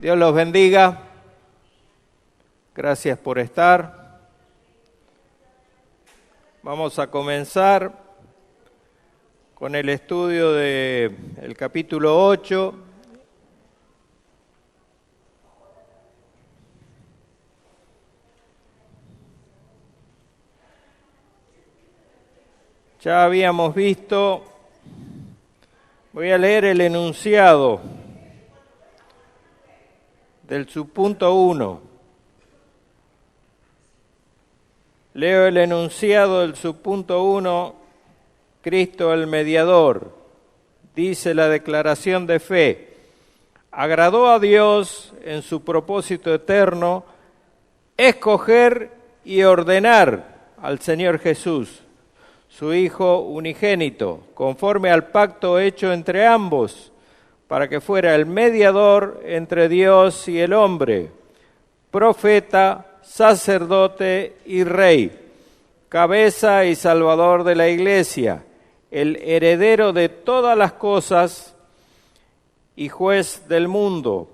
Dios los bendiga. Gracias por estar. Vamos a comenzar con el estudio del capítulo 8. Ya habíamos visto, voy a leer el enunciado del subpunto 1. Leo el enunciado del subpunto 1, Cristo el mediador. Dice la declaración de fe: agradó a Dios en su propósito eterno escoger y ordenar al Señor Jesús, su Hijo unigénito, conforme al pacto hecho entre ambos, para que fuera el mediador entre Dios y el hombre, profeta, sacerdote y rey, cabeza y salvador de la Iglesia, el heredero de todas las cosas y juez del mundo,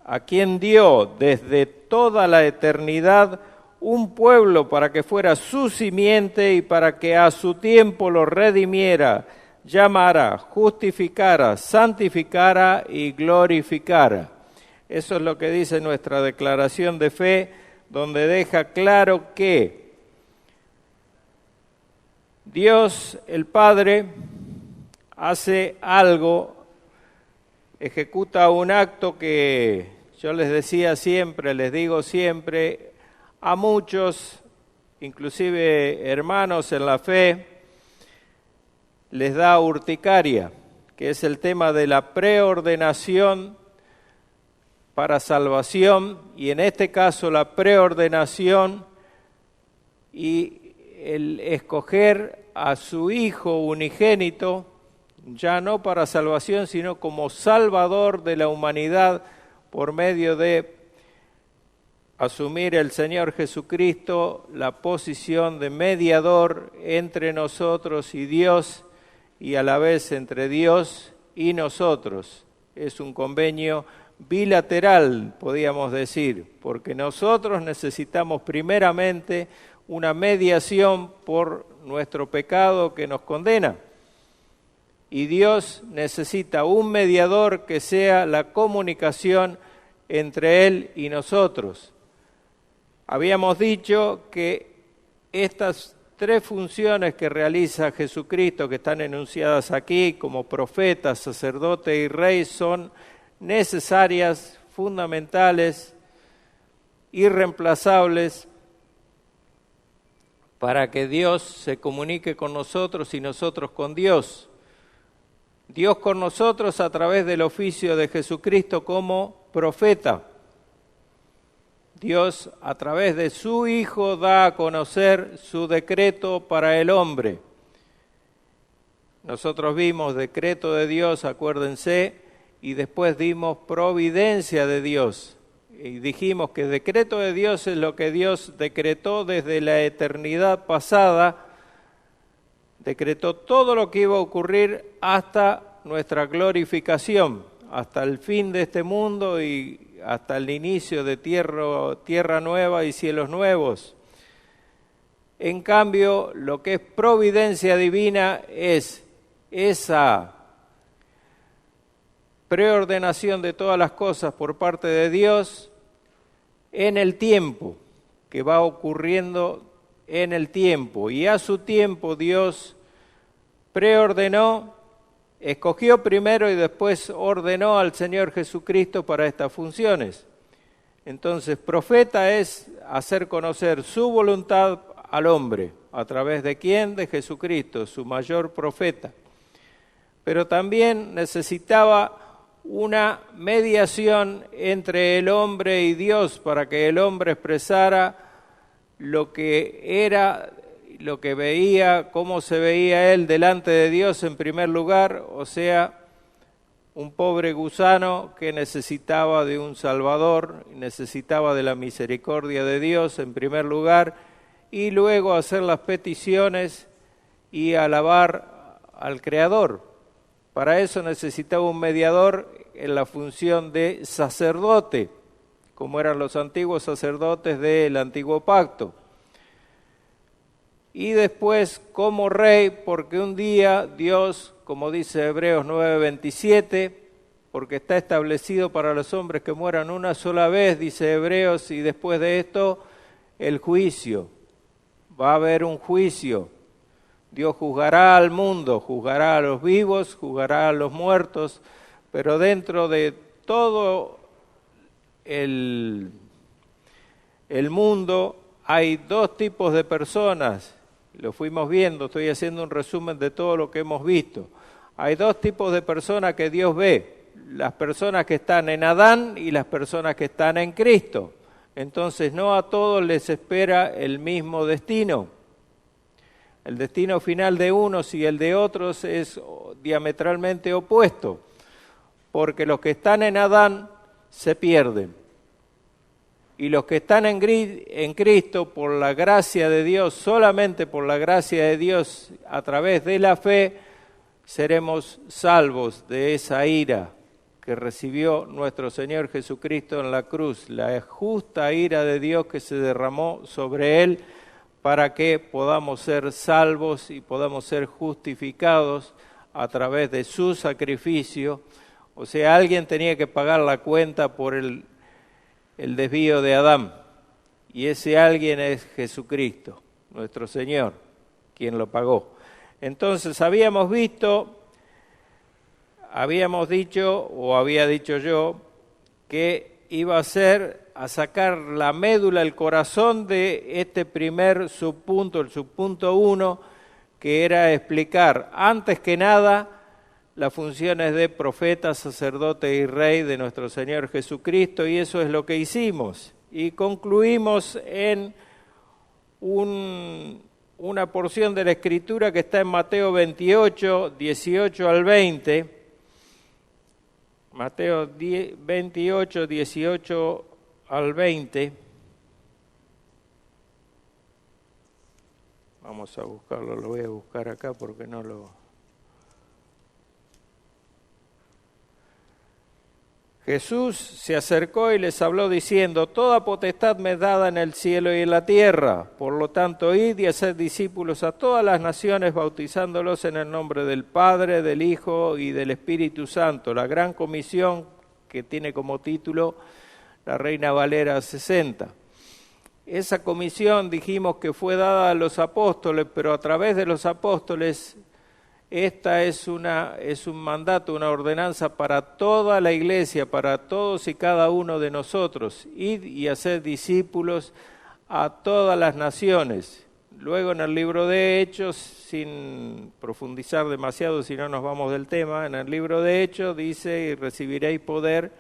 a quien dio desde toda la eternidad un pueblo para que fuera su simiente y para que a su tiempo lo redimiera, llamara, justificara, santificara y glorificara. Eso es lo que dice nuestra declaración de fe, donde deja claro que Dios, el Padre, hace algo, ejecuta un acto que yo les decía siempre, les digo siempre, a muchos, inclusive hermanos en la fe, les da urticaria, que es el tema de la preordenación para salvación, y en este caso la preordenación y el escoger a su Hijo unigénito, ya no para salvación, sino como Salvador de la humanidad, por medio de asumir el Señor Jesucristo la posición de mediador entre nosotros y Dios, y a la vez entre Dios y nosotros. Es un convenio bilateral, podríamos decir, porque nosotros necesitamos primeramente una mediación por nuestro pecado que nos condena, y Dios necesita un mediador que sea la comunicación entre Él y nosotros. Habíamos dicho que estas tres funciones que realiza Jesucristo, que están enunciadas aquí como profeta, sacerdote y rey, son necesarias, fundamentales, irreemplazables para que Dios se comunique con nosotros y nosotros con Dios. Dios con nosotros a través del oficio de Jesucristo como profeta. Dios a través de su Hijo da a conocer su decreto para el hombre. Nosotros vimos decreto de Dios, acuérdense, y después dimos providencia de Dios. Y dijimos que decreto de Dios es lo que Dios decretó desde la eternidad pasada, decretó todo lo que iba a ocurrir hasta nuestra glorificación, hasta el fin de este mundo y hasta el inicio de tierra nueva y cielos nuevos. En cambio, lo que es providencia divina es esa preordenación de todas las cosas por parte de Dios en el tiempo, que va ocurriendo en el tiempo. Y a su tiempo Dios preordenó, escogió primero y después ordenó al Señor Jesucristo para estas funciones. Entonces, profeta es hacer conocer su voluntad al hombre. ¿A través de quién? De Jesucristo, su mayor profeta. Pero también necesitaba una mediación entre el hombre y Dios para que el hombre expresara lo que era, lo que veía, cómo se veía él delante de Dios en primer lugar, o sea, un pobre gusano que necesitaba de un Salvador, necesitaba de la misericordia de Dios en primer lugar, y luego hacer las peticiones y alabar al Creador. Para eso necesitaba un mediador en la función de sacerdote, como eran los antiguos sacerdotes del antiguo pacto. Y después como rey, porque un día Dios, como dice Hebreos 9:27, porque está establecido para los hombres que mueran una sola vez, dice Hebreos, y después de esto el juicio. Va a haber un juicio. Dios juzgará al mundo, juzgará a los vivos, juzgará a los muertos, pero dentro de todo el mundo hay dos tipos de personas. Lo fuimos viendo, estoy haciendo un resumen de todo lo que hemos visto. Hay dos tipos de personas que Dios ve, las personas que están en Adán y las personas que están en Cristo. Entonces no a todos les espera el mismo destino. El destino final de unos y el de otros es diametralmente opuesto, porque los que están en Adán se pierden. Y los que están en Cristo, por la gracia de Dios, solamente por la gracia de Dios, a través de la fe, seremos salvos de esa ira que recibió nuestro Señor Jesucristo en la cruz, la justa ira de Dios que se derramó sobre Él para que podamos ser salvos y podamos ser justificados a través de su sacrificio. O sea, alguien tenía que pagar la cuenta por el desvío de Adán, y ese alguien es Jesucristo, nuestro Señor, quien lo pagó. Entonces había dicho yo, que iba a sacar la médula, el corazón de este primer subpunto, el subpunto 1, que era explicar, antes que nada, las funciones de profeta, sacerdote y rey de nuestro Señor Jesucristo, y eso es lo que hicimos. Y concluimos en una porción de la Escritura que está en Mateo 28, 18 al 20. Mateo 28, 18 al 20. Vamos a buscarlo, lo voy a buscar acá porque no lo... Jesús se acercó y les habló diciendo, toda potestad me es dada en el cielo y en la tierra. Por lo tanto, id y haced discípulos a todas las naciones, bautizándolos en el nombre del Padre, del Hijo y del Espíritu Santo. La gran comisión que tiene como título la Reina Valera 60. Esa comisión dijimos que fue dada a los apóstoles, pero a través de los apóstoles esta es un mandato, una ordenanza para toda la iglesia, para todos y cada uno de nosotros. Id y haced discípulos a todas las naciones. Luego en el libro de Hechos, sin profundizar demasiado si no nos vamos del tema, en el libro de Hechos dice, y recibiréis poder.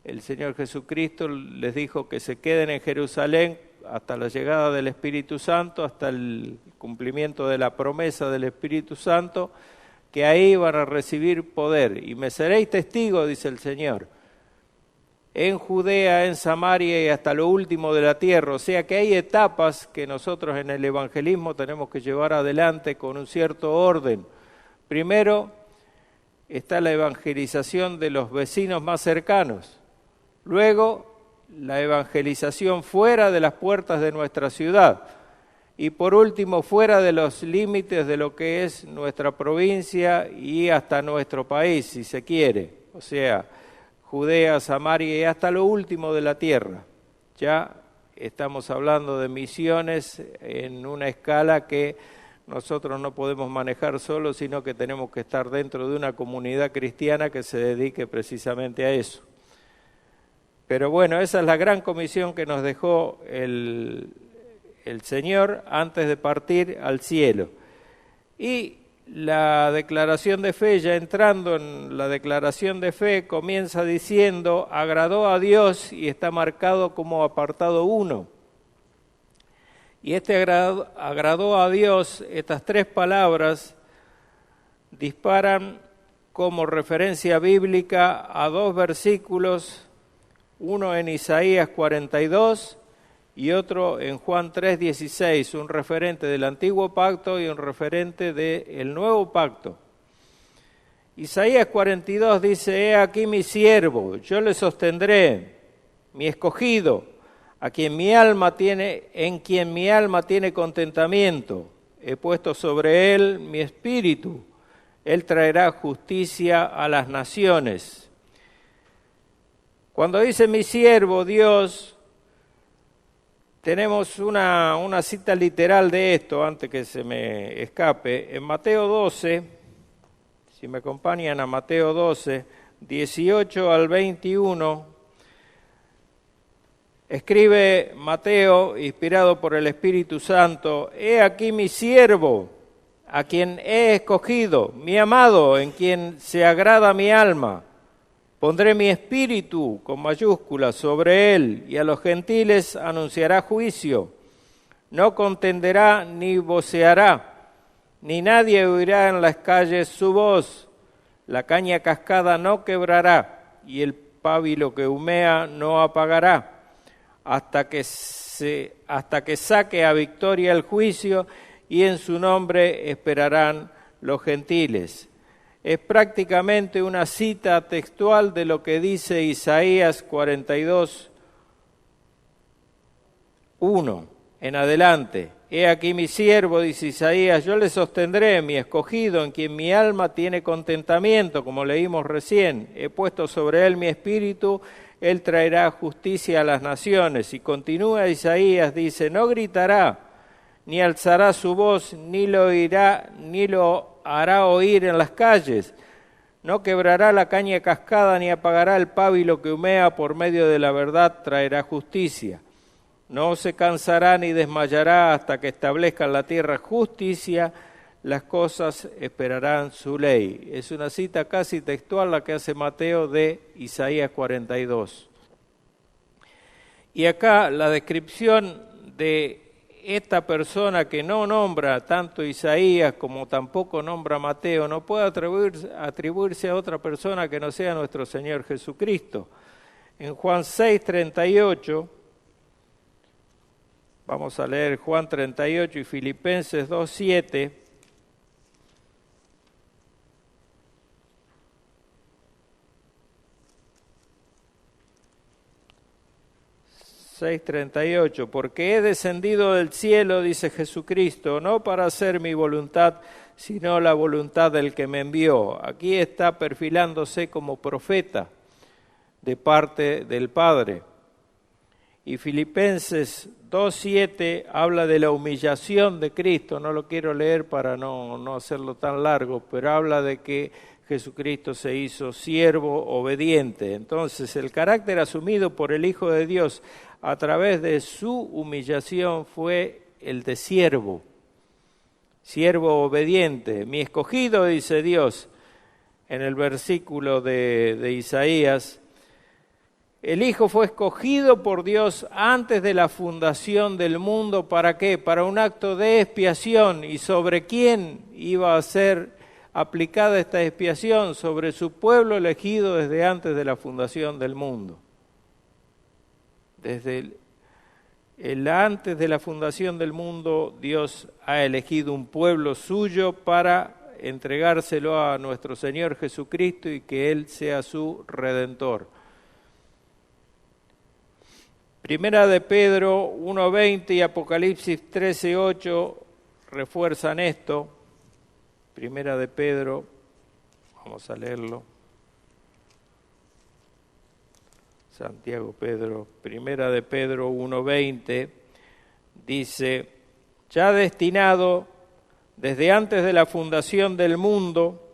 El Señor Jesucristo les dijo que se queden en Jerusalén hasta la llegada del Espíritu Santo, hasta el cumplimiento de la promesa del Espíritu Santo, que ahí van a recibir poder. Y me seréis testigos, dice el Señor, en Judea, en Samaria y hasta lo último de la tierra. O sea que hay etapas que nosotros en el evangelismo tenemos que llevar adelante con un cierto orden. Primero está la evangelización de los vecinos más cercanos. Luego, la evangelización fuera de las puertas de nuestra ciudad. Y por último, fuera de los límites de lo que es nuestra provincia y hasta nuestro país, si se quiere. O sea, Judea, Samaria y hasta lo último de la tierra. Ya estamos hablando de misiones en una escala que nosotros no podemos manejar solos, sino que tenemos que estar dentro de una comunidad cristiana que se dedique precisamente a eso. Pero bueno, esa es la gran comisión que nos dejó el Señor antes de partir al cielo. Y la declaración de fe, ya entrando en la declaración de fe, comienza diciendo, agradó a Dios, y está marcado como apartado 1. Y agradó a Dios, estas tres palabras disparan como referencia bíblica a dos versículos, uno en Isaías 42 y otro en Juan 3:16, un referente del Antiguo Pacto y un referente del Nuevo Pacto. Isaías 42 dice, he aquí mi siervo, yo le sostendré, mi escogido, en quien mi alma tiene contentamiento. He puesto sobre él mi espíritu, él traerá justicia a las naciones. Cuando dice mi siervo, Dios, tenemos una cita literal de esto, antes que se me escape. En Mateo 12, si me acompañan a Mateo 12, 18 al 21, escribe Mateo, inspirado por el Espíritu Santo, he aquí mi siervo, a quien he escogido, mi amado, en quien se agrada mi alma. Pondré mi espíritu, con mayúsculas, sobre él, y a los gentiles anunciará juicio. No contenderá ni voceará, ni nadie oirá en las calles su voz. La caña cascada no quebrará, y el pábilo que humea no apagará, hasta que saque a victoria el juicio, y en su nombre esperarán los gentiles. Es prácticamente una cita textual de lo que dice Isaías 42, 1 en adelante. He aquí mi siervo, dice Isaías, yo le sostendré, mi escogido, en quien mi alma tiene contentamiento, como leímos recién. He puesto sobre él mi espíritu, él traerá justicia a las naciones. Y continúa Isaías, dice, no gritará, ni alzará su voz, ni lo hará oír en las calles. No quebrará la caña cascada, ni apagará el pábilo que humea, por medio de la verdad traerá justicia. No se cansará ni desmayará hasta que establezca en la tierra justicia, las cosas esperarán su ley. Es una cita casi textual la que hace Mateo de Isaías 42. Y acá la descripción de esta persona que no nombra tanto Isaías como tampoco nombra Mateo, no puede atribuirse a otra persona que no sea nuestro Señor Jesucristo. En Juan 6:38, vamos a leer Juan 38 y Filipenses 2:7. 6:38, porque he descendido del cielo, dice Jesucristo, no para hacer mi voluntad, sino la voluntad del que me envió. Aquí está perfilándose como profeta de parte del Padre. Y Filipenses 2:7 habla de la humillación de Cristo, no lo quiero leer para no hacerlo tan largo, pero habla de que Jesucristo se hizo siervo obediente. Entonces, el carácter asumido por el Hijo de Dios a través de su humillación fue el de siervo obediente. Mi escogido, dice Dios en el versículo de Isaías, el Hijo fue escogido por Dios antes de la fundación del mundo. ¿Para qué? Para un acto de expiación. ¿Y sobre quién iba a ser aplicada esta expiación? Sobre su pueblo elegido desde antes de la fundación del mundo. Desde antes de la fundación del mundo, Dios ha elegido un pueblo suyo para entregárselo a nuestro Señor Jesucristo y que Él sea su Redentor. Primera de Pedro 1:20 y Apocalipsis 13:8 refuerzan esto. Primera de Pedro, vamos a leerlo. Santiago, Pedro, Primera de Pedro 1:20, dice, ya destinado desde antes de la fundación del mundo,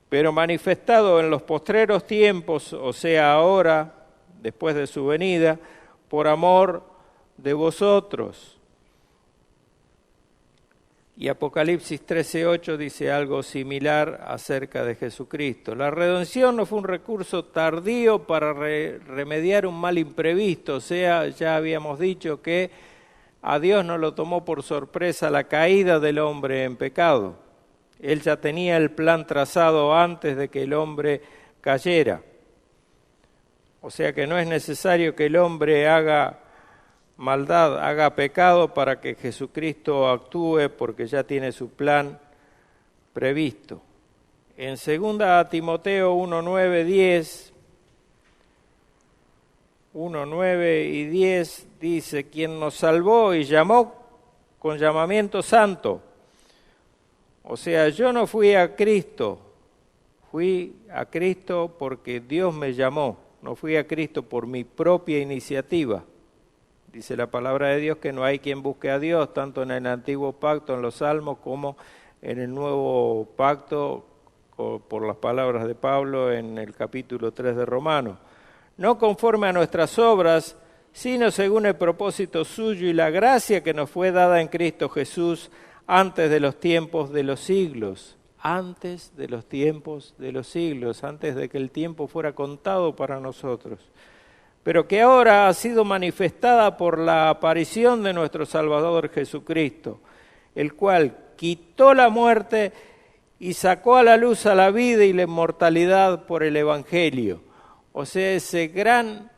pero manifestado en los postreros tiempos, o sea, ahora, después de su venida, por amor de vosotros. Y Apocalipsis 13:8 dice algo similar acerca de Jesucristo. La redención no fue un recurso tardío para remediar un mal imprevisto, o sea, ya habíamos dicho que a Dios no lo tomó por sorpresa la caída del hombre en pecado. Él ya tenía el plan trazado antes de que el hombre cayera. O sea que no es necesario que el hombre haga maldad, haga pecado para que Jesucristo actúe, porque ya tiene su plan previsto. En 2 Timoteo 1:9 y 10 dice, quien nos salvó y llamó con llamamiento santo. O sea, yo no fui a Cristo porque Dios me llamó, no fui a Cristo por mi propia iniciativa. Dice la palabra de Dios que no hay quien busque a Dios, tanto en el antiguo pacto, en los salmos, como en el nuevo pacto, por las palabras de Pablo en el capítulo 3 de Romanos. No conforme a nuestras obras, sino según el propósito suyo y la gracia que nos fue dada en Cristo Jesús antes de los tiempos de los siglos. Antes de los tiempos de los siglos, antes de que el tiempo fuera contado para nosotros. Pero que ahora ha sido manifestada por la aparición de nuestro Salvador Jesucristo, el cual quitó la muerte y sacó a la luz a la vida y la inmortalidad por el Evangelio. O sea, ese gran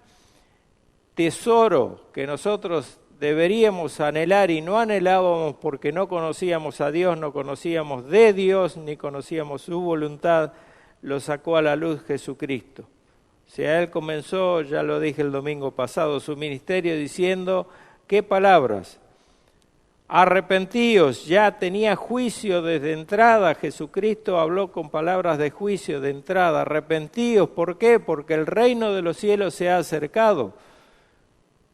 tesoro que nosotros deberíamos anhelar y no anhelábamos porque no conocíamos a Dios, no conocíamos de Dios, ni conocíamos su voluntad, lo sacó a la luz Jesucristo. O sea, Él comenzó, ya lo dije el domingo pasado, su ministerio diciendo, ¿qué palabras? Arrepentíos, ya tenía juicio desde entrada, Jesucristo habló con palabras de juicio de entrada, arrepentíos, ¿por qué? Porque el reino de los cielos se ha acercado.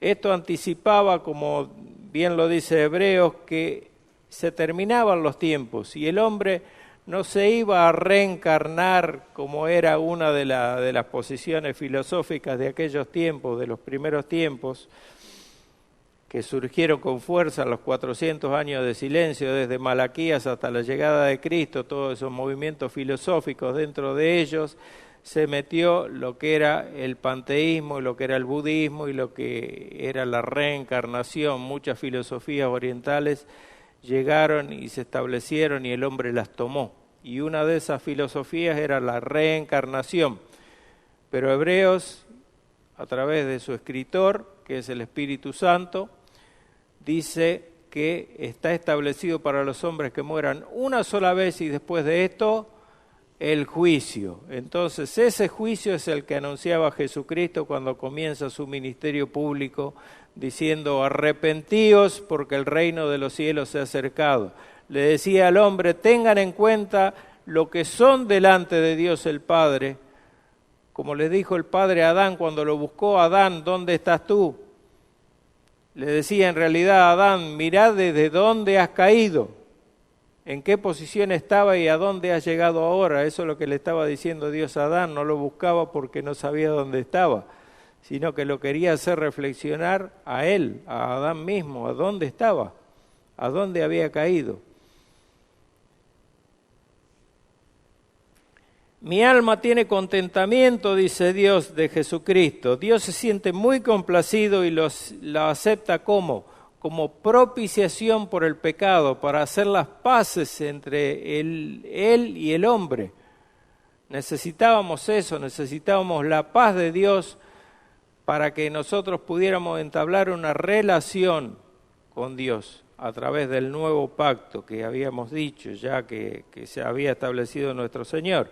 Esto anticipaba, como bien lo dice Hebreos, que se terminaban los tiempos y el hombre no se iba a reencarnar como era una de las posiciones filosóficas de aquellos tiempos, de los primeros tiempos, que surgieron con fuerza los 400 años de silencio, desde Malaquías hasta la llegada de Cristo, todos esos movimientos filosóficos, dentro de ellos se metió lo que era el panteísmo, lo que era el budismo y lo que era la reencarnación. Muchas filosofías orientales llegaron y se establecieron y el hombre las tomó. Y una de esas filosofías era la reencarnación. Pero Hebreos, a través de su escritor, que es el Espíritu Santo, dice que está establecido para los hombres que mueran una sola vez y después de esto el juicio. Entonces ese juicio es el que anunciaba Jesucristo cuando comienza su ministerio público diciendo arrepentíos porque el reino de los cielos se ha acercado. Le decía al hombre, tengan en cuenta lo que son delante de Dios el Padre, como le dijo el Padre a Adán cuando lo buscó, Adán, ¿dónde estás tú? Le decía en realidad a Adán, mirá desde dónde has caído, en qué posición estaba y a dónde has llegado ahora. Eso es lo que le estaba diciendo Dios a Adán, no lo buscaba porque no sabía dónde estaba, sino que lo quería hacer reflexionar a él, a Adán mismo, a dónde estaba, a dónde había caído. Mi alma tiene contentamiento, dice Dios de Jesucristo. Dios se siente muy complacido y lo acepta como propiciación por el pecado, para hacer las paces entre él y el hombre. Necesitábamos eso, necesitábamos la paz de Dios para que nosotros pudiéramos entablar una relación con Dios a través del nuevo pacto que habíamos dicho ya que se había establecido nuestro Señor.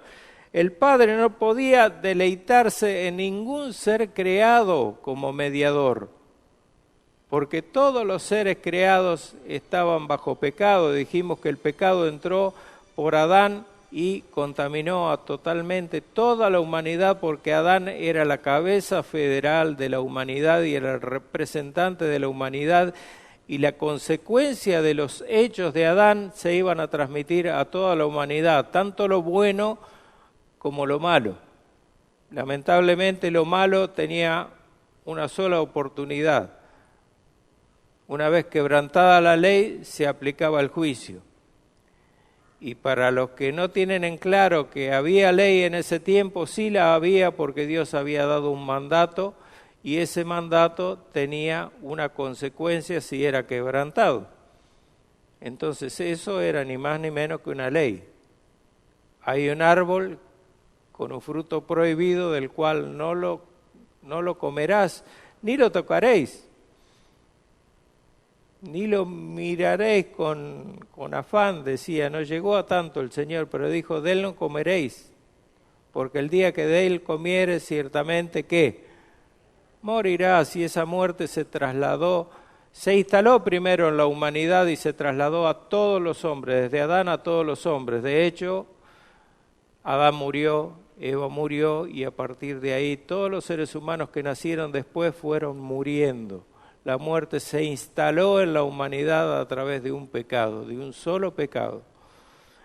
El Padre no podía deleitarse en ningún ser creado como mediador, porque todos los seres creados estaban bajo pecado. Dijimos que el pecado entró por Adán y contaminó totalmente toda la humanidad, porque Adán era la cabeza federal de la humanidad y era el representante de la humanidad, y la consecuencia de los hechos de Adán se iban a transmitir a toda la humanidad, tanto lo bueno como lo malo. Lamentablemente lo malo tenía una sola oportunidad. Una vez quebrantada la ley, se aplicaba el juicio. Y para los que no tienen en claro que había ley en ese tiempo, sí la había porque Dios había dado un mandato y ese mandato tenía una consecuencia si era quebrantado. Entonces eso era ni más ni menos que una ley. Hay un árbol con un fruto prohibido del cual no lo comerás, ni lo tocaréis. ni lo miraréis con afán, decía, no llegó a tanto el Señor, pero dijo, de él no comeréis, porque el día que de él comieres, ciertamente, ¿qué? Morirás. Y esa muerte se instaló primero en la humanidad y se trasladó a todos los hombres, desde Adán a todos los hombres. De hecho, Adán murió, Eva murió, y a partir de ahí todos los seres humanos que nacieron después fueron muriendo. La muerte se instaló en la humanidad a través de un pecado, de un solo pecado.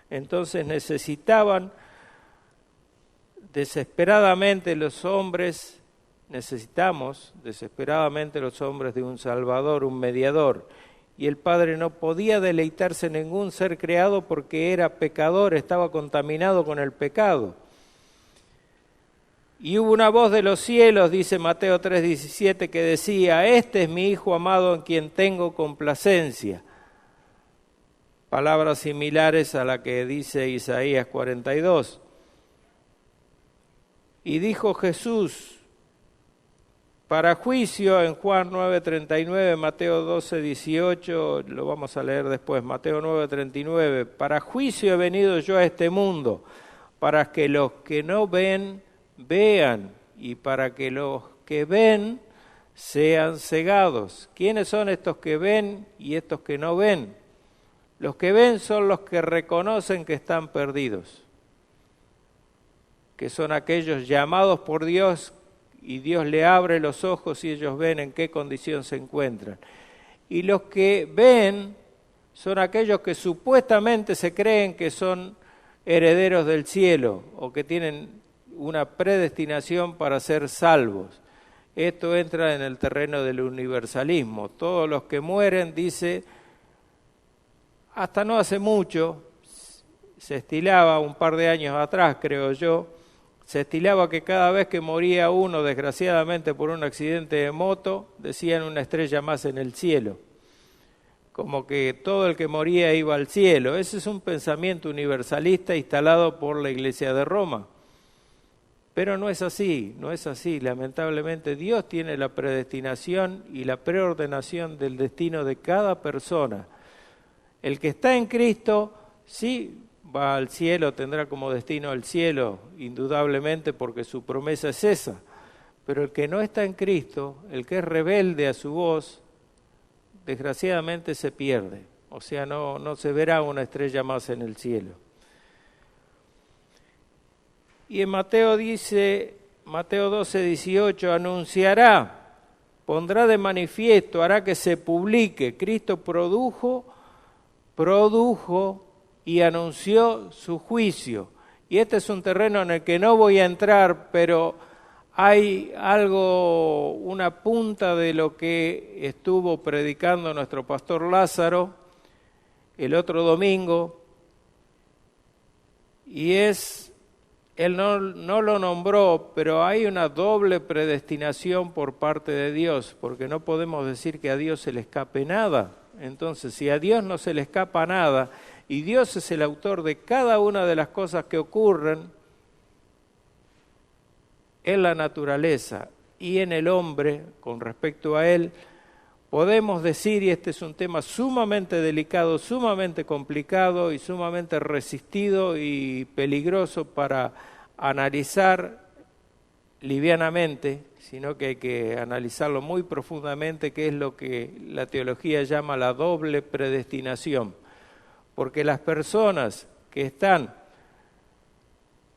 Entonces necesitamos desesperadamente los hombres de un Salvador, un mediador. Y el Padre no podía deleitarse en ningún ser creado porque era pecador, estaba contaminado con el pecado. Y hubo una voz de los cielos, dice Mateo 3:17, que decía, este es mi Hijo amado en quien tengo complacencia. Palabras similares a la que dice Isaías 42. Y dijo Jesús, para juicio en Juan 9:39, Mateo 12:18, lo vamos a leer después, Mateo 9:39, para juicio he venido yo a este mundo, para que los que no ven, vean, y para que los que ven sean cegados. ¿Quiénes son estos que ven y estos que no ven? Los que ven son los que reconocen que están perdidos, que son aquellos llamados por Dios y Dios le abre los ojos y ellos ven en qué condición se encuentran. Y los que ven son aquellos que supuestamente se creen que son herederos del cielo o que tienen una predestinación para ser salvos. Esto entra en el terreno del universalismo. Todos los que mueren, dice, hasta no hace mucho, se estilaba, un par de años atrás creo yo, se estilaba que cada vez que moría uno, desgraciadamente por un accidente de moto, decían una estrella más en el cielo. Como que todo el que moría iba al cielo. Ese es un pensamiento universalista instalado por la Iglesia de Roma. Pero no es así, no es así. Lamentablemente Dios tiene la predestinación y la preordenación del destino de cada persona. El que está en Cristo, sí, va al cielo, tendrá como destino al cielo, indudablemente, porque su promesa es esa. Pero el que no está en Cristo, el que es rebelde a su voz, desgraciadamente se pierde. O sea, no se verá una estrella más en el cielo. Y en Mateo 12:18, anunciará, pondrá de manifiesto, hará que se publique. Cristo produjo y anunció su juicio. Y este es un terreno en el que no voy a entrar, pero hay algo, una punta de lo que estuvo predicando nuestro pastor Lázaro el otro domingo, y él no lo nombró, pero hay una doble predestinación por parte de Dios, porque no podemos decir que a Dios se le escape nada. Entonces, si a Dios no se le escapa nada, y Dios es el autor de cada una de las cosas que ocurren en la naturaleza y en el hombre, con respecto a Él, podemos decir, y este es un tema sumamente delicado, sumamente complicado y sumamente resistido y peligroso para analizar livianamente, sino que hay que analizarlo muy profundamente, que es lo que la teología llama la doble predestinación. Porque las personas que están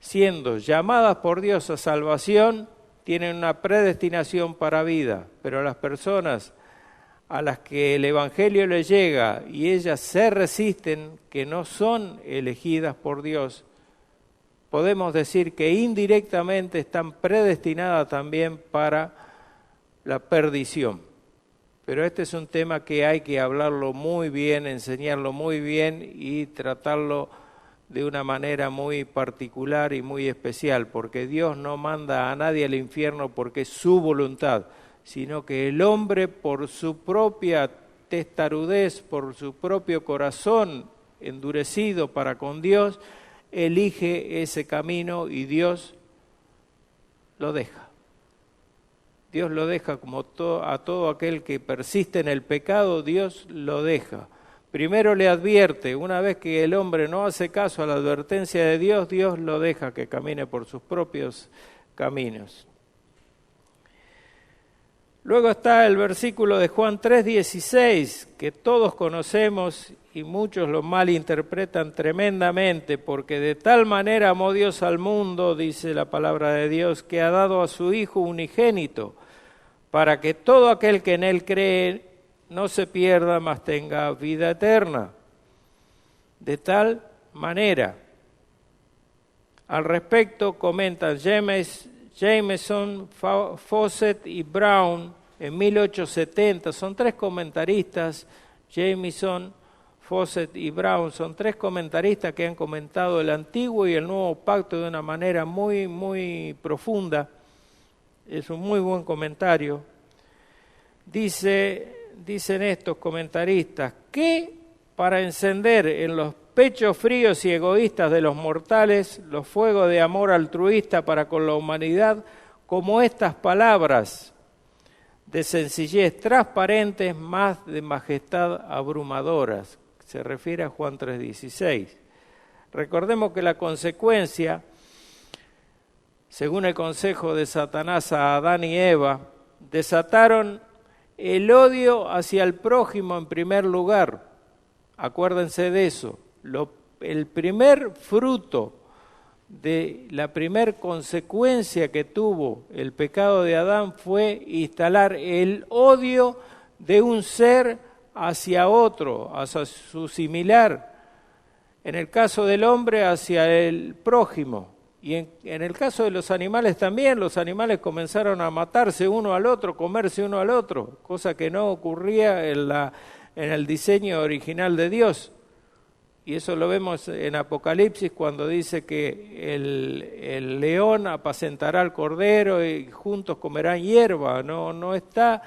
siendo llamadas por Dios a salvación tienen una predestinación para vida, pero las personas a las que el Evangelio les llega y ellas se resisten, que no son elegidas por Dios, podemos decir que indirectamente están predestinadas también para la perdición. Pero este es un tema que hay que hablarlo muy bien, enseñarlo muy bien y tratarlo de una manera muy particular y muy especial, porque Dios no manda a nadie al infierno porque es su voluntad, sino que el hombre por su propia testarudez, por su propio corazón endurecido para con Dios, elige ese camino y Dios lo deja. Dios lo deja como a todo aquel que persiste en el pecado, Dios lo deja. Primero le advierte, una vez que el hombre no hace caso a la advertencia de Dios, Dios lo deja que camine por sus propios caminos. Luego está el versículo de Juan 3:16, que todos conocemos y muchos lo malinterpretan tremendamente, porque de tal manera amó Dios al mundo, dice la palabra de Dios, que ha dado a su Hijo unigénito, para que todo aquel que en Él cree no se pierda, mas tenga vida eterna. De tal manera. Al respecto comentan Jameson, Fawcett y Brown en 1870. Son tres comentaristas, Jameson, Fawcett y Brown, son tres comentaristas que han comentado el Antiguo y el Nuevo Pacto de una manera muy, muy profunda. Es un muy buen comentario. Dicen estos comentaristas que para encender en los pechos fríos y egoístas de los mortales los fuegos de amor altruista para con la humanidad, como estas palabras de sencillez transparentes, más de majestad abrumadoras. Se refiere a Juan 3:16. Recordemos que la consecuencia, según el consejo de Satanás a Adán y Eva, desataron el odio hacia el prójimo en primer lugar. Acuérdense de eso. El primer fruto de la primer consecuencia que tuvo el pecado de Adán fue instalar el odio de un ser hacia otro, hacia su similar. En el caso del hombre, hacia el prójimo. Y en el caso de los animales también, los animales comenzaron a matarse uno al otro, comerse uno al otro, cosa que no ocurría en el diseño original de Dios. Y eso lo vemos en Apocalipsis cuando dice que el león apacentará al cordero y juntos comerán hierba. No está.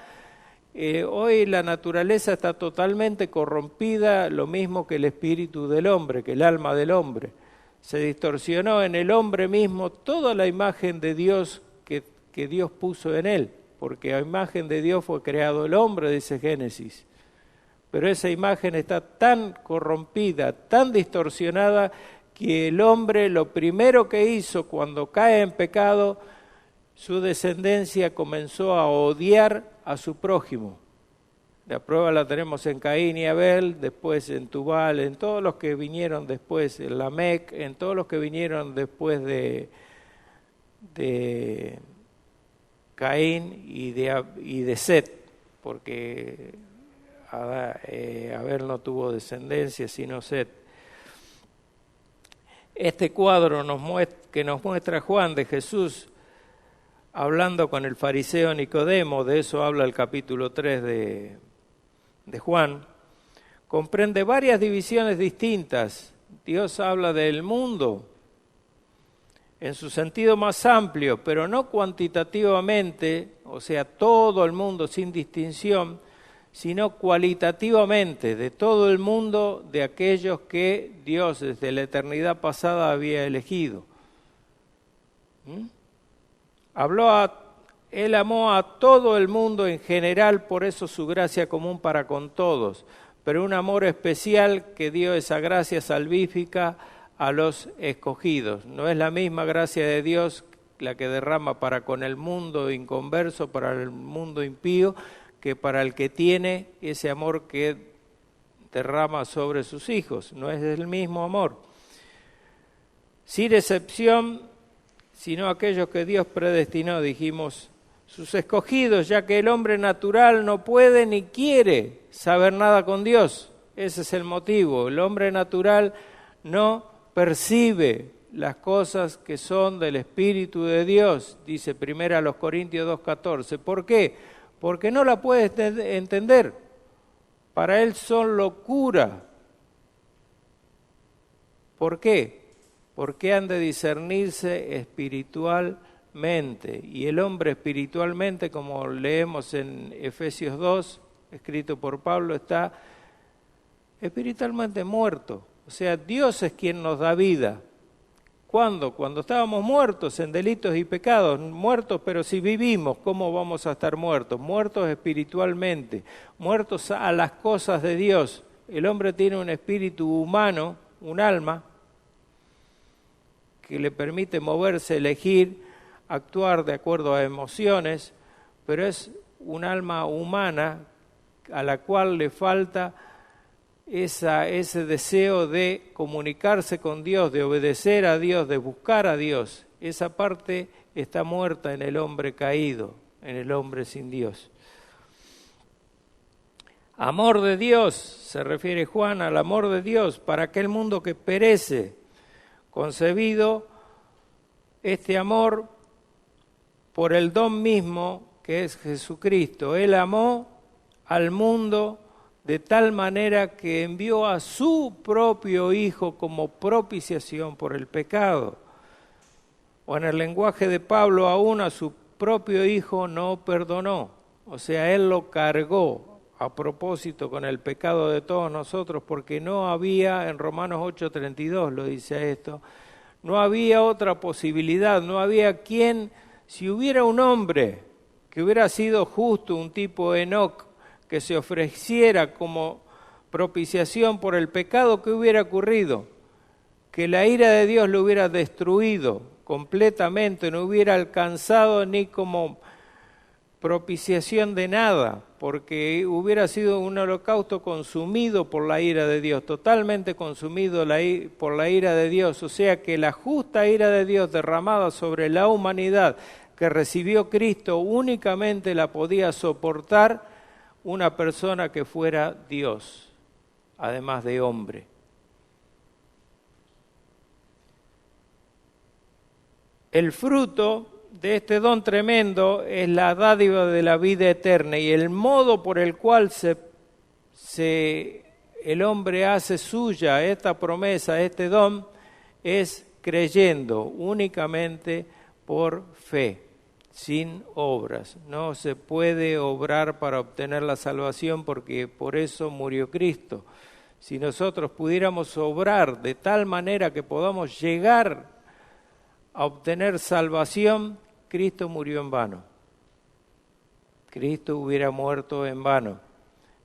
Hoy la naturaleza está totalmente corrompida, lo mismo que el espíritu del hombre, que el alma del hombre. Se distorsionó en el hombre mismo toda la imagen de Dios que Dios puso en él, porque a imagen de Dios fue creado el hombre, dice Génesis. Pero esa imagen está tan corrompida, tan distorsionada, que el hombre lo primero que hizo cuando cae en pecado, su descendencia comenzó a odiar a su prójimo. La prueba la tenemos en Caín y Abel, después en Tubal, en todos los que vinieron después, en Lamec, en todos los que vinieron después de Caín y de Set, porque Abel no tuvo descendencia sino Set. Este cuadro que nos muestra Juan de Jesús hablando con el fariseo Nicodemo, de eso habla el capítulo 3 de Juan, comprende varias divisiones distintas. Dios habla del mundo en su sentido más amplio, pero no cuantitativamente, o sea, todo el mundo sin distinción, sino cualitativamente, de todo el mundo, de aquellos que Dios desde la eternidad pasada había elegido. Él amó a todo el mundo en general, por eso su gracia común para con todos, pero un amor especial que dio esa gracia salvífica a los escogidos. No es la misma gracia de Dios la que derrama para con el mundo inconverso, para el mundo impío, que para el que tiene ese amor que derrama sobre sus hijos. No es el mismo amor. Sin excepción, sino aquellos que Dios predestinó, dijimos, sus escogidos, ya que el hombre natural no puede ni quiere saber nada con Dios. Ese es el motivo. El hombre natural no percibe las cosas que son del Espíritu de Dios, dice 1 Corintios 2:14. ¿Por qué? Porque no la puede entender. Para él son locura. ¿Por qué? Porque han de discernirse espiritualmente. Y el hombre espiritualmente, como leemos en Efesios 2, escrito por Pablo, está espiritualmente muerto. O sea, Dios es quien nos da vida. ¿Cuándo? Cuando estábamos muertos en delitos y pecados. Muertos, pero si vivimos, ¿cómo vamos a estar muertos? Muertos espiritualmente, muertos a las cosas de Dios. El hombre tiene un espíritu humano, un alma, que le permite moverse, elegir, actuar de acuerdo a emociones, pero es un alma humana a la cual le falta ese deseo de comunicarse con Dios, de obedecer a Dios, de buscar a Dios. Esa parte está muerta en el hombre caído, en el hombre sin Dios. Amor de Dios, se refiere Juan al amor de Dios para aquel mundo que perece, concebido este amor por el don mismo que es Jesucristo. Él amó al mundo de tal manera que envió a su propio Hijo como propiciación por el pecado. O en el lenguaje de Pablo, aún a su propio Hijo no perdonó. O sea, Él lo cargó a propósito con el pecado de todos nosotros, porque no había, en Romanos 8:32 lo dice esto, no había otra posibilidad, no había quien, si hubiera un hombre que hubiera sido justo, un tipo Enoc, que se ofreciera como propiciación por el pecado, ¿qué hubiera ocurrido? Que la ira de Dios lo hubiera destruido completamente, no hubiera alcanzado ni como propiciación de nada, porque hubiera sido un holocausto consumido por la ira de Dios, totalmente consumido por la ira de Dios. O sea que la justa ira de Dios derramada sobre la humanidad que recibió Cristo únicamente la podía soportar una persona que fuera Dios, además de hombre. El fruto de este don tremendo es la dádiva de la vida eterna, y el modo por el cual el hombre hace suya esta promesa, este don, es creyendo únicamente por fe, sin obras. No se puede obrar para obtener la salvación, porque por eso murió Cristo. Si nosotros pudiéramos obrar de tal manera que podamos llegar a obtener salvación, Cristo murió en vano. Cristo hubiera muerto en vano.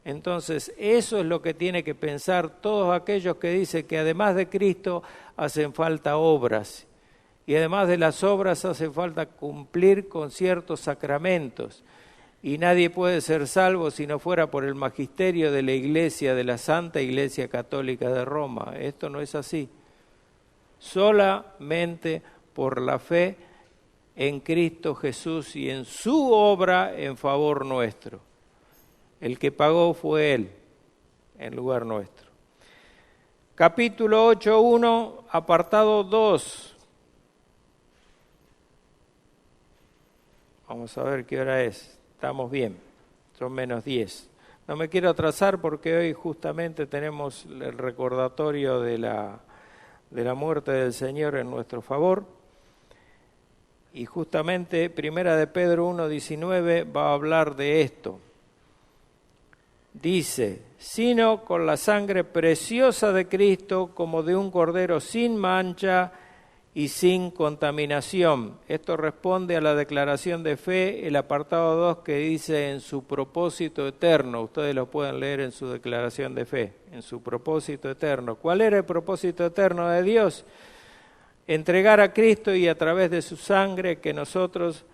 Entonces, eso es lo que tiene que pensar todos aquellos que dicen que además de Cristo hacen falta obras. Y además de las obras hace falta cumplir con ciertos sacramentos. Y nadie puede ser salvo si no fuera por el magisterio de la Iglesia, de la Santa Iglesia Católica de Roma. Esto no es así. Solamente por la fe en Cristo Jesús y en su obra en favor nuestro. El que pagó fue Él en lugar nuestro. Capítulo 8:1, apartado 2. Vamos a ver qué hora es. Estamos bien, son menos 10. No me quiero atrasar porque hoy justamente tenemos el recordatorio de la muerte del Señor en nuestro favor. Y justamente Primera de Pedro 1:19 va a hablar de esto. Dice, sino con la sangre preciosa de Cristo, como de un cordero sin mancha y sin contaminación. Esto responde a la declaración de fe, el apartado 2 que dice en su propósito eterno. Ustedes lo pueden leer en su declaración de fe, en su propósito eterno. ¿Cuál era el propósito eterno de Dios? Entregar a Cristo y a través de su sangre que nosotros,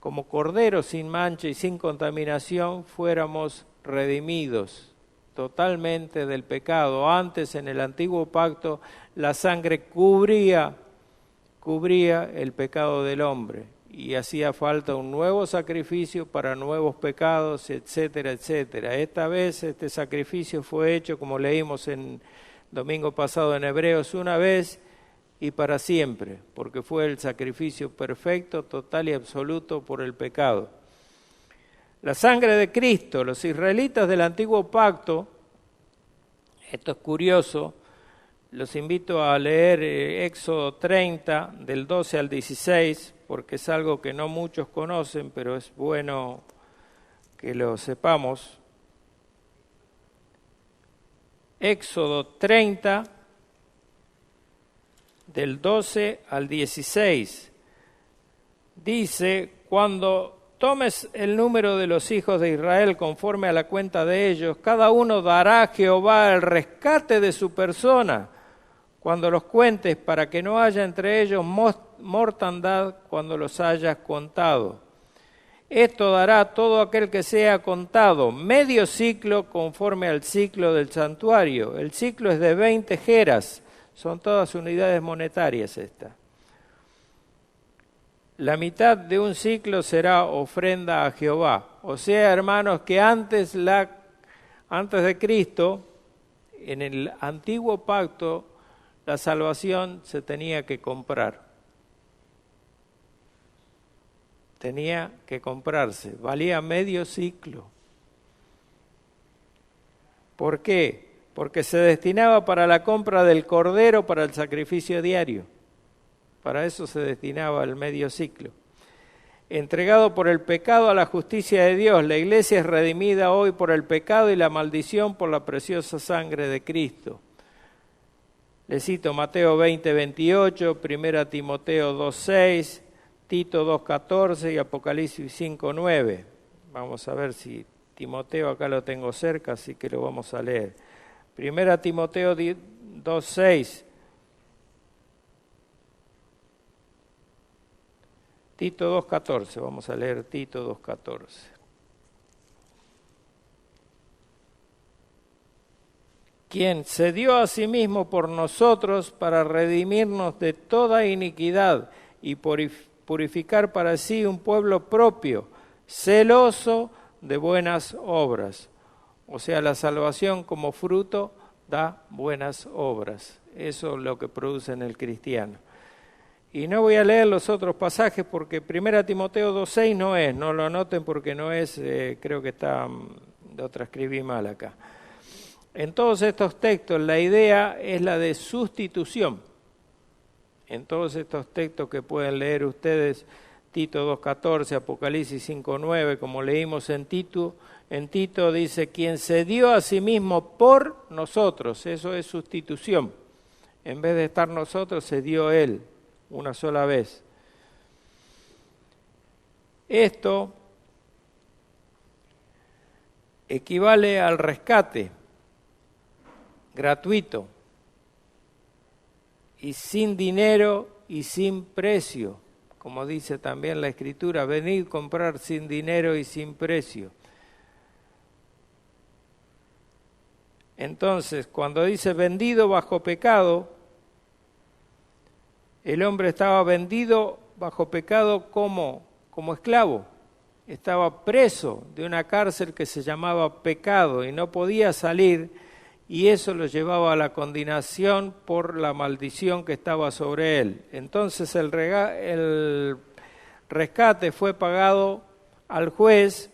como corderos sin mancha y sin contaminación, fuéramos redimidos totalmente del pecado. Antes, en el antiguo pacto, la sangre cubría el pecado del hombre y hacía falta un nuevo sacrificio para nuevos pecados, etcétera, etcétera. Esta vez este sacrificio fue hecho, como leímos en domingo pasado en Hebreos, una vez y para siempre, porque fue el sacrificio perfecto, total y absoluto por el pecado. La sangre de Cristo, los israelitas del antiguo pacto, esto es curioso, los invito a leer Éxodo 30, del 12 al 16, porque es algo que no muchos conocen, pero es bueno que lo sepamos. Éxodo 30, del 12 al 16. Dice, cuando tomes el número de los hijos de Israel conforme a la cuenta de ellos, cada uno dará a Jehová el rescate de su persona cuando los cuentes, para que no haya entre ellos mortandad cuando los hayas contado. Esto dará a todo aquel que sea contado, medio ciclo conforme al ciclo del santuario. El ciclo es de 20 geras, son todas unidades monetarias estas. La mitad de un ciclo será ofrenda a Jehová. O sea, hermanos, que antes de Cristo, en el antiguo pacto, la salvación se tenía que comprar. Tenía que comprarse, valía medio ciclo. ¿Por qué? Porque se destinaba para la compra del cordero para el sacrificio diario. Para eso se destinaba el medio ciclo. Entregado por el pecado a la justicia de Dios, la iglesia es redimida hoy por el pecado y la maldición por la preciosa sangre de Cristo. Le cito Mateo 20:28, 1 Timoteo 2:6, Tito 2:14 y Apocalipsis 5:9. Vamos a ver si Timoteo acá lo tengo cerca, así que lo vamos a leer. 1 Timoteo 2:6. Tito 2:14, vamos a leer Tito 2:14. Quien se dio a sí mismo por nosotros para redimirnos de toda iniquidad y purificar para sí un pueblo propio, celoso de buenas obras. O sea, la salvación como fruto da buenas obras. Eso es lo que produce en el cristiano. Y no voy a leer los otros pasajes porque 1 Timoteo 2:6 no lo anoten porque no es, creo que lo transcribí mal acá. En todos estos textos la idea es la de sustitución. En todos estos textos que pueden leer ustedes, Tito 2:14, Apocalipsis 5:9, como leímos en Tito dice, quien se dio a sí mismo por nosotros, eso es sustitución. En vez de estar nosotros, se dio Él una sola vez. Esto equivale al rescate gratuito y sin dinero y sin precio, como dice también la Escritura, venid comprar sin dinero y sin precio. Entonces, cuando dice vendido bajo pecado, el hombre estaba vendido bajo pecado como esclavo. Estaba preso de una cárcel que se llamaba pecado y no podía salir, y eso lo llevaba a la condenación por la maldición que estaba sobre él. Entonces el rescate fue pagado al juez,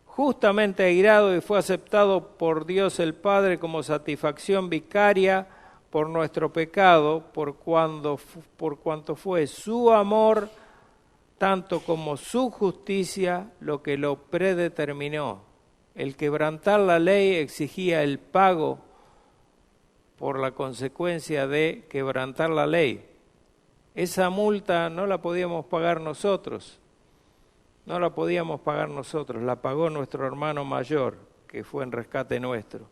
justamente airado, y fue aceptado por Dios el Padre como satisfacción vicaria por nuestro pecado, por cuanto fue su amor, tanto como su justicia, lo que lo predeterminó. El quebrantar la ley exigía el pago por la consecuencia de quebrantar la ley. Esa multa no la podíamos pagar nosotros, la pagó nuestro hermano mayor, que fue en rescate nuestro.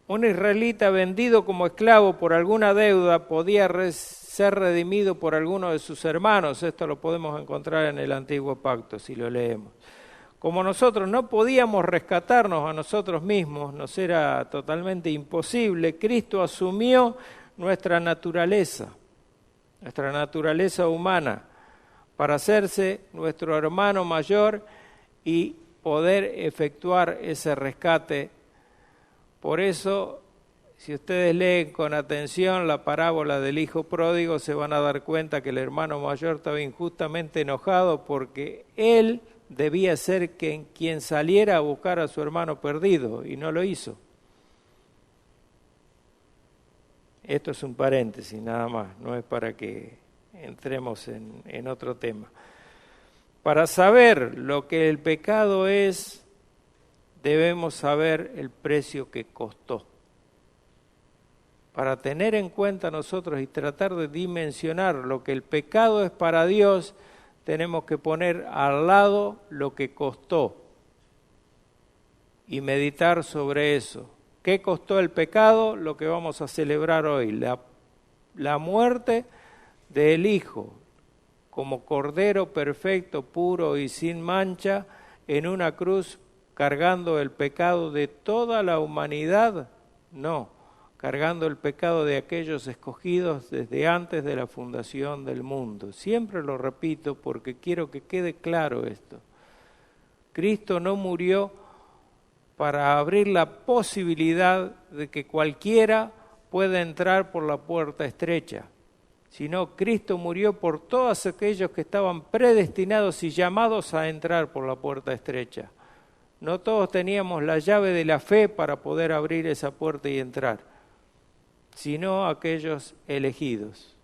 Un israelita vendido como esclavo por alguna deuda podía ser redimido por alguno de sus hermanos. Esto lo podemos encontrar en el Antiguo Pacto, si lo leemos. Como nosotros no podíamos rescatarnos a nosotros mismos, nos era totalmente imposible, Cristo asumió nuestra naturaleza humana, para hacerse nuestro hermano mayor y poder efectuar ese rescate. Por eso, si ustedes leen con atención la parábola del hijo pródigo, se van a dar cuenta que el hermano mayor estaba injustamente enojado porque él debía ser quien saliera a buscar a su hermano perdido y no lo hizo. Esto es un paréntesis nada más, no es para que entremos en otro tema. Para saber lo que el pecado es, debemos saber el precio que costó para tener en cuenta nosotros y tratar de dimensionar lo que el pecado es para Dios, tenemos que poner al lado lo que costó y meditar sobre eso. ¿Qué costó el pecado? Lo que vamos a celebrar hoy, la muerte del Hijo, como Cordero perfecto, puro y sin mancha, en una cruz cargando el pecado de toda la humanidad. No, cargando el pecado de aquellos escogidos desde antes de la fundación del mundo. Siempre lo repito porque quiero que quede claro esto. Cristo no murió para abrir la posibilidad de que cualquiera pueda entrar por la puerta estrecha, sino Cristo murió por todos aquellos que estaban predestinados y llamados a entrar por la puerta estrecha. No todos teníamos la llave de la fe para poder abrir esa puerta y entrar, sino aquellos elegidos.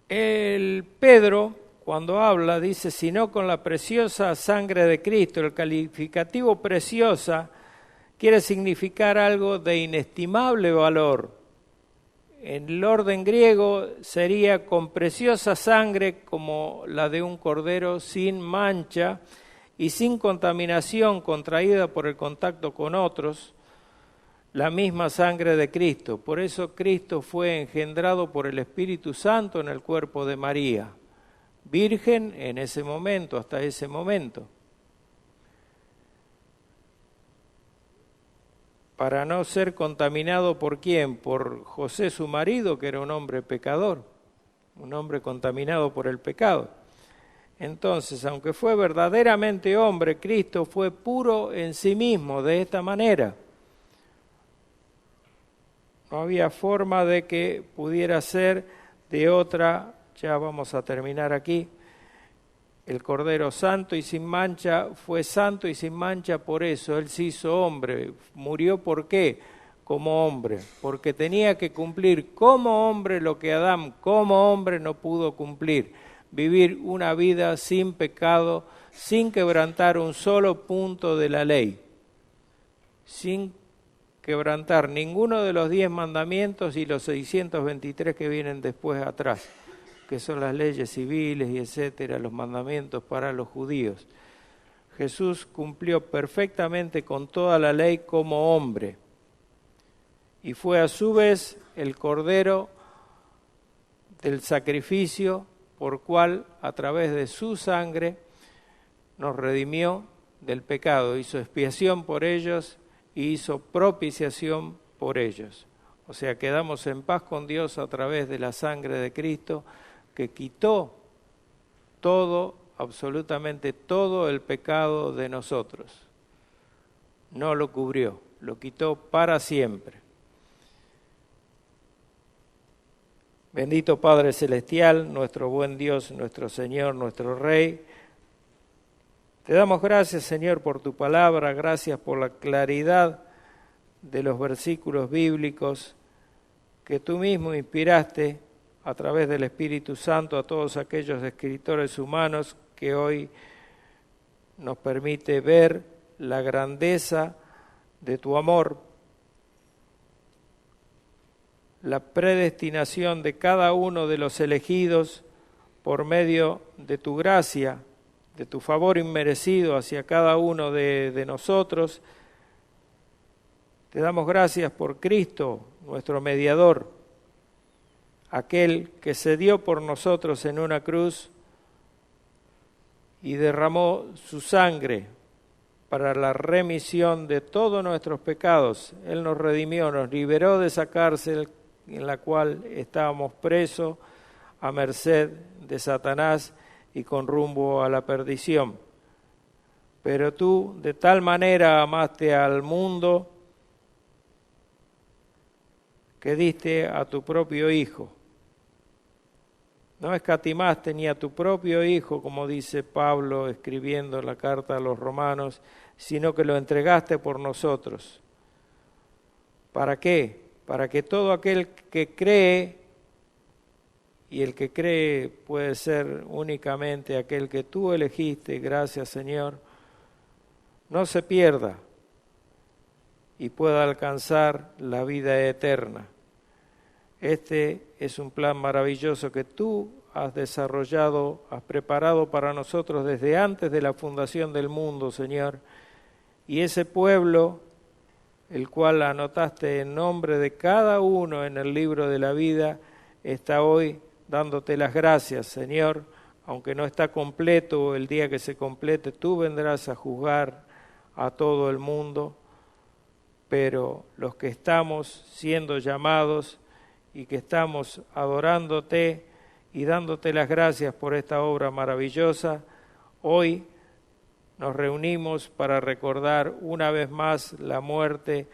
El Pedro, cuando habla, dice, sino con la preciosa sangre de Cristo. El calificativo preciosa quiere significar algo de inestimable valor. En el orden griego sería con preciosa sangre como la de un cordero sin mancha y sin contaminación contraída por el contacto con otros, la misma sangre de Cristo. Por eso Cristo fue engendrado por el Espíritu Santo en el cuerpo de María, virgen en ese momento, hasta ese momento. Para no ser contaminado por quién, por José su marido, que era un hombre pecador, un hombre contaminado por el pecado. Entonces, aunque fue verdaderamente hombre, Cristo fue puro en sí mismo, de esta manera. No había forma de que pudiera ser de otra, ya vamos a terminar aquí. El Cordero santo y sin mancha fue santo y sin mancha, por eso Él se hizo hombre. ¿Murió por qué? Como hombre, porque tenía que cumplir como hombre lo que Adán como hombre no pudo cumplir. Vivir una vida sin pecado, sin quebrantar un solo punto de la ley, sin quebrantar ninguno de los 10 mandamientos y los 623 que vienen después atrás, que son las leyes civiles y etcétera, los mandamientos para los judíos. Jesús cumplió perfectamente con toda la ley como hombre y fue a su vez el Cordero del sacrificio por cual a través de su sangre nos redimió del pecado, hizo expiación por ellos y hizo propiciación por ellos. O sea, quedamos en paz con Dios a través de la sangre de Cristo, que quitó todo, absolutamente todo el pecado de nosotros. No lo cubrió, lo quitó para siempre. Bendito Padre Celestial, nuestro buen Dios, nuestro Señor, nuestro Rey. Te damos gracias, Señor, por tu palabra, gracias por la claridad de los versículos bíblicos que tú mismo inspiraste a través del Espíritu Santo a todos aquellos escritores humanos que hoy nos permite ver la grandeza de tu amor, la predestinación de cada uno de los elegidos por medio de tu gracia, de tu favor inmerecido hacia cada uno de nosotros. Te damos gracias por Cristo, nuestro mediador, aquel que se dio por nosotros en una cruz y derramó su sangre para la remisión de todos nuestros pecados. Él nos redimió, nos liberó de esa cárcel en la cual estábamos presos a merced de Satanás y con rumbo a la perdición. Pero tú de tal manera amaste al mundo que diste a tu propio Hijo. No escatimaste ni a tu propio Hijo, como dice Pablo escribiendo la carta a los Romanos, sino que lo entregaste por nosotros. ¿Para qué? Para que todo aquel que cree, y el que cree puede ser únicamente aquel que tú elegiste, gracias Señor, no se pierda y pueda alcanzar la vida eterna. Este es un plan maravilloso que tú has desarrollado, has preparado para nosotros desde antes de la fundación del mundo, Señor. Y ese pueblo, el cual anotaste en nombre de cada uno en el libro de la vida, está hoy dándote las gracias, Señor. Aunque no está completo, el día que se complete, tú vendrás a juzgar a todo el mundo, pero los que estamos siendo llamados y que estamos adorándote y dándote las gracias por esta obra maravillosa, hoy nos reunimos para recordar una vez más la muerte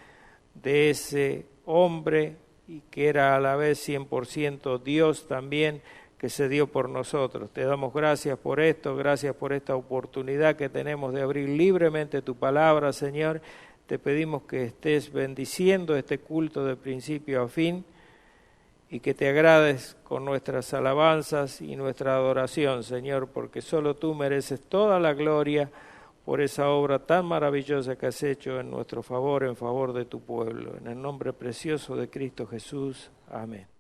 de ese hombre y que era a la vez 100% Dios también, que se dio por nosotros. Te damos gracias por esto, gracias por esta oportunidad que tenemos de abrir libremente tu palabra, Señor. Te pedimos que estés bendiciendo este culto de principio a fin y que te agrades con nuestras alabanzas y nuestra adoración, Señor, porque solo tú mereces toda la gloria por esa obra tan maravillosa que has hecho en nuestro favor, en favor de tu pueblo. En el nombre precioso de Cristo Jesús. Amén.